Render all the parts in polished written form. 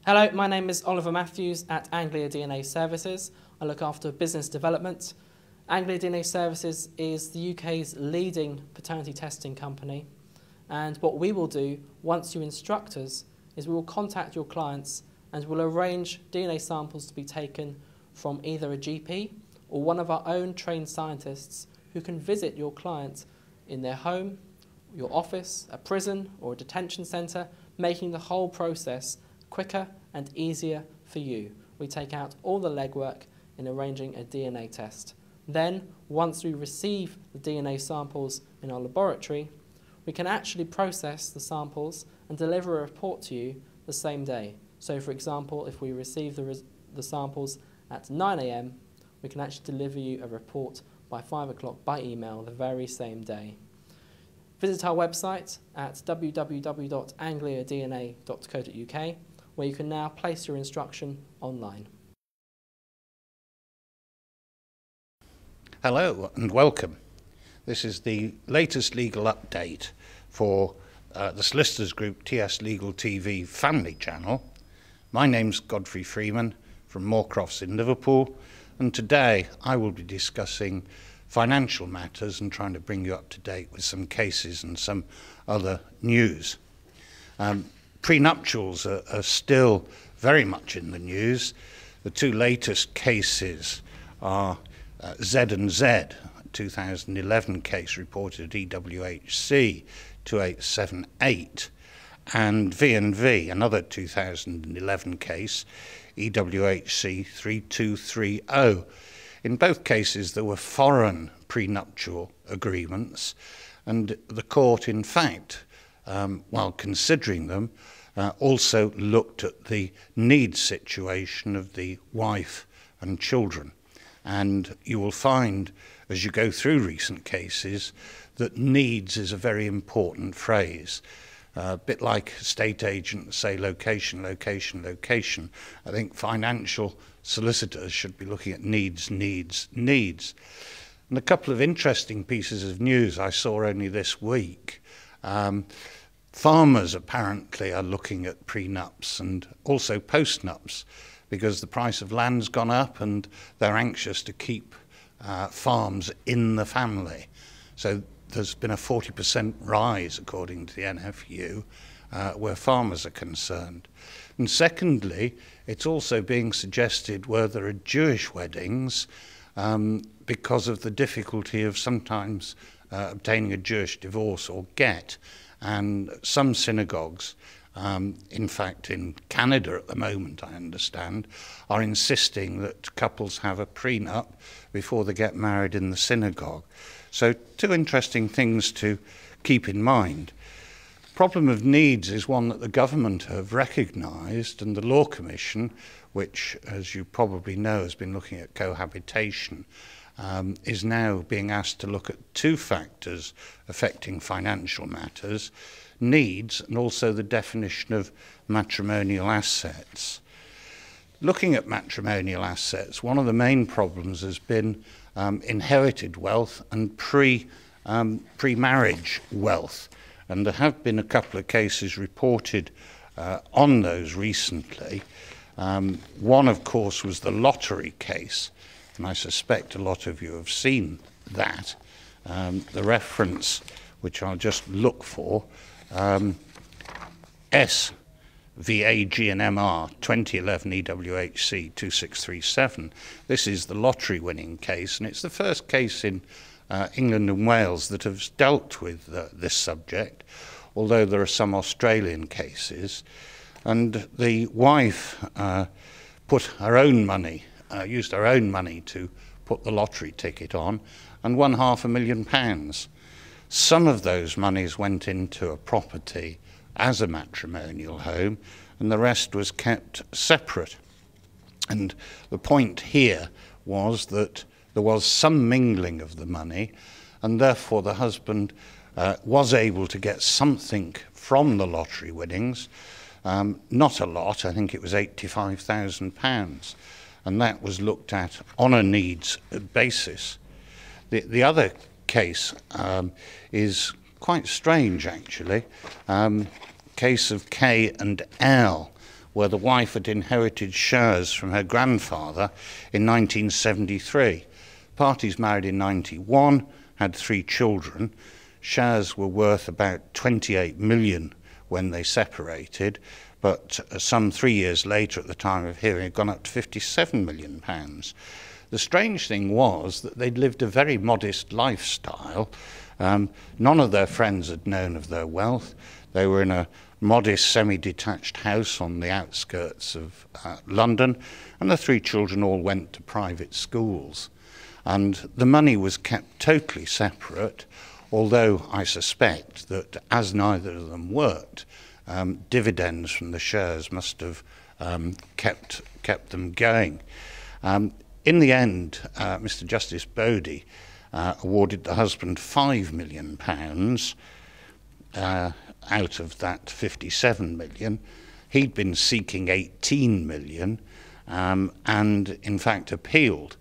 Hello, my name is Oliver Matthews at Anglia DNA Services. I look after business development. Anglia DNA Services is the UK's leading paternity testing company, and what we will do once you instruct us is we will contact your clients and we'll arrange DNA samples to be taken from either a GP or one of our own trained scientists who can visit your client in their home, your office, a prison or a detention centre, making the whole process quicker and easier for you. We take out all the legwork in arranging a DNA test. Then, once we receive the DNA samples in our laboratory, we can actually process the samples and deliver a report to you the same day. So, for example, if we receive the samples at 9 AM, we can actually deliver you a report by 5 o'clock by email the very same day. Visit our website at www.angliadna.co.uk, where you can now place your instruction online. Hello and welcome. This is the latest legal update for the Solicitors Group TS Legal TV family channel. My name's Godfrey Freeman from Moorcrofts in Liverpool, and today I will be discussing financial matters and trying to bring you up to date with some cases and some other news. Prenuptials are still very much in the news. The two latest cases are Z&Z, a 2011 case reported at EWHC 2878, and V&V, another 2011 case, EWHC 3230. In both cases there were foreign prenuptial agreements, and the court in fact, while considering them, also looked at the needs situation of the wife and children. And you will find, as you go through recent cases, that needs is a very important phrase. A bit like estate agents say location, location, location. I think financial solicitors should be looking at needs, needs, needs. And a couple of interesting pieces of news I saw only this week. Farmers apparently are looking at prenups and also postnups because the price of land's gone up and they're anxious to keep farms in the family. So there's been a 40% rise, according to the NFU, where farmers are concerned. And secondly, it's also being suggested where there are Jewish weddings because of the difficulty of sometimes obtaining a Jewish divorce or get. And some synagogues, in fact in Canada at the moment I understand, are insisting that couples have a prenup before they get married in the synagogue. So two interesting things to keep in mind. Problem of needs is one that the government have recognised, and the Law Commission, which as you probably know has been looking at cohabitation, is now being asked to look at two factors affecting financial matters: needs and also the definition of matrimonial assets. Looking at matrimonial assets, one of the main problems has been inherited wealth and pre-marriage wealth, and there have been a couple of cases reported on those recently. One of course was the lottery case, and I suspect a lot of you have seen that. The reference, which I'll just look for, SVAG&MR 2011 EWHC 2637. This is the lottery winning case, and it's the first case in England and Wales that has dealt with this subject, although there are some Australian cases. And the wife put her own money, used her own money to put the lottery ticket on, and won £500,000. Some of those monies went into a property as a matrimonial home, and the rest was kept separate. And the point here was that there was some mingling of the money, and therefore the husband was able to get something from the lottery winnings, not a lot, I think it was £85,000, and that was looked at on a needs basis. The other case is quite strange actually. Case of K and L, where the wife had inherited shares from her grandfather in 1973. Parties married in 91, had 3 children. Shares were worth about 28 million when they separated, but some 3 years later, at the time of hearing, had gone up to 57 million pounds. The strange thing was that they'd lived a very modest lifestyle. None of their friends had known of their wealth. They were in a modest semi-detached house on the outskirts of London, and the 3 children all went to private schools. And the money was kept totally separate, although I suspect that as neither of them worked, dividends from the shares must have kept them going. In the end, Mr. Justice Bodie awarded the husband £5 million out of that 57 million. He'd been seeking 18 million and in fact appealed.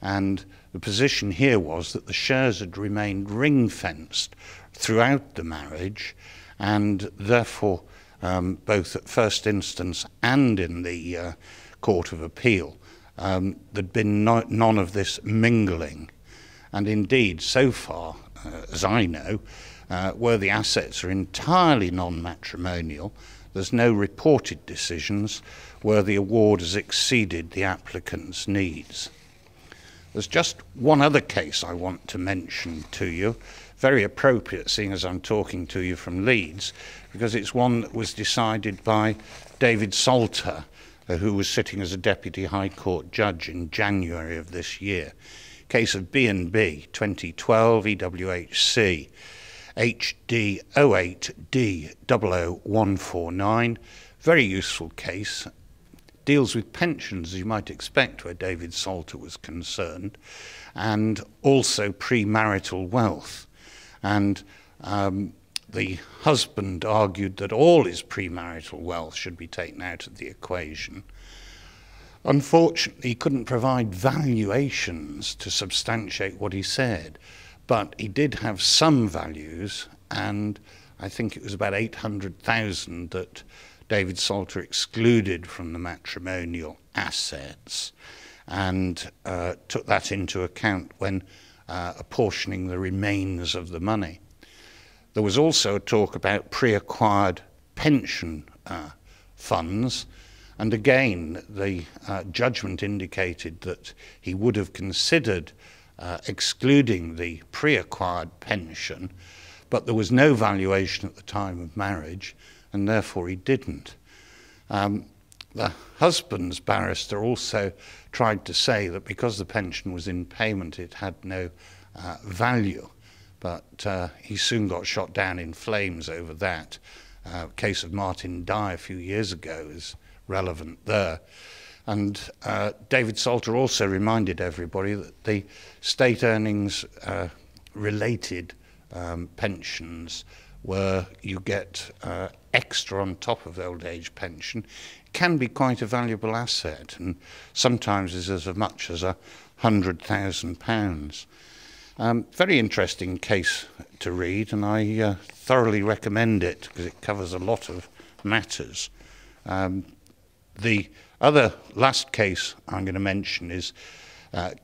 And the position here was that the shares had remained ring-fenced throughout the marriage, and therefore both at first instance and in the Court of Appeal there'd been none of this mingling. And indeed, so far as I know, where the assets are entirely non-matrimonial, there's no reported decisions where the award has exceeded the applicant's needs. There's just one other case I want to mention to you, very appropriate seeing as I'm talking to you from Leeds, because it's one that was decided by David Salter, who was sitting as a Deputy High Court Judge in January of this year. Case of B&B 2012 EWHC HD 08D00149. Very useful case. Deals with pensions, as you might expect, where David Salter was concerned, and also premarital wealth. And the husband argued that all his premarital wealth should be taken out of the equation. Unfortunately, he couldn't provide valuations to substantiate what he said, but he did have some values, and I think it was about 800,000 that David Salter excluded from the matrimonial assets, and took that into account when apportioning the remains of the money. There was also a talk about pre-acquired pension funds, and again the judgment indicated that he would have considered excluding the pre-acquired pension, but there was no valuation at the time of marriage, and therefore he didn't. The husband's barrister also tried to say that because the pension was in payment, it had no value, but he soon got shot down in flames over that. Case of Martin Dye a few years ago is relevant there. And David Salter also reminded everybody that the state earnings related pensions, where you get extra on top of the old age pension, can be quite a valuable asset, and sometimes is as much as £100,000. Very interesting case to read, and I thoroughly recommend it because it covers a lot of matters. The other last case I'm going to mention is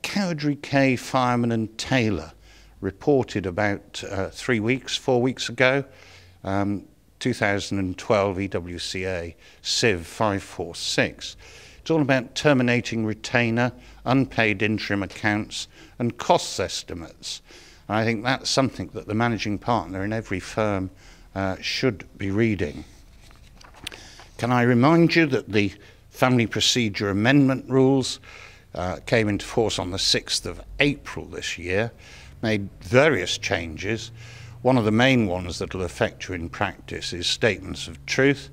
Cowdray K, Fireman and Taylor, reported about 4 weeks ago, 2012 EWCA Civ 546. It's all about terminating retainer, unpaid interim accounts and costs estimates. And I think that's something that the managing partner in every firm should be reading. Can I remind you that the Family Procedure Amendment Rules came into force on the 6th of April this year, made various changes. One of the main ones that will affect you in practice is statements of truth.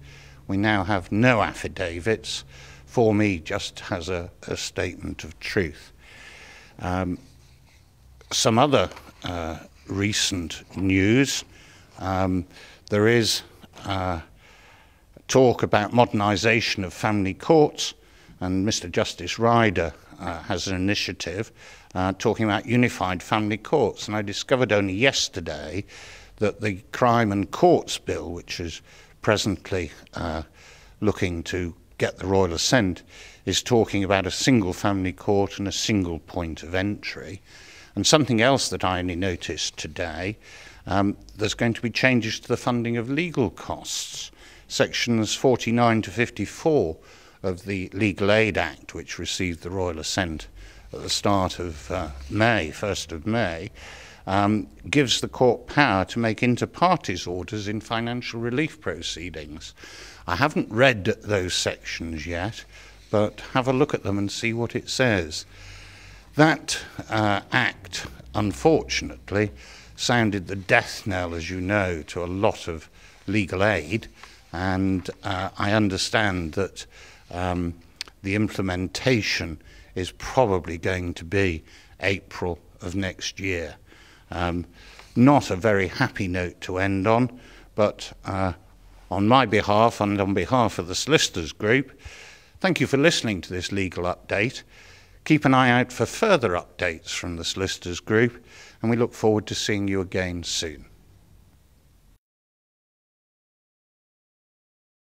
We now have no affidavits. For me, just has a statement of truth. Some other recent news. There is talk about modernisation of family courts, and Mr. Justice Ryder has an initiative talking about unified family courts. And I discovered only yesterday that the Crime and Courts Bill, which is presently looking to get the royal assent is talking about a single family court and a single point of entry. And something else that I only noticed today, there's going to be changes to the funding of legal costs. Sections 49 to 54 of the Legal Aid Act, which received the royal assent at the start of May, 1st of May, gives the court power to make inter partes orders in financial relief proceedings. I haven't read those sections yet, but have a look at them and see what it says. That act, unfortunately, sounded the death knell, as you know, to a lot of legal aid, and I understand that the implementation is probably going to be April of next year. Not a very happy note to end on, but on my behalf and on behalf of the Solicitors Group, thank you for listening to this legal update. Keep an eye out for further updates from the Solicitors Group, and we look forward to seeing you again soon.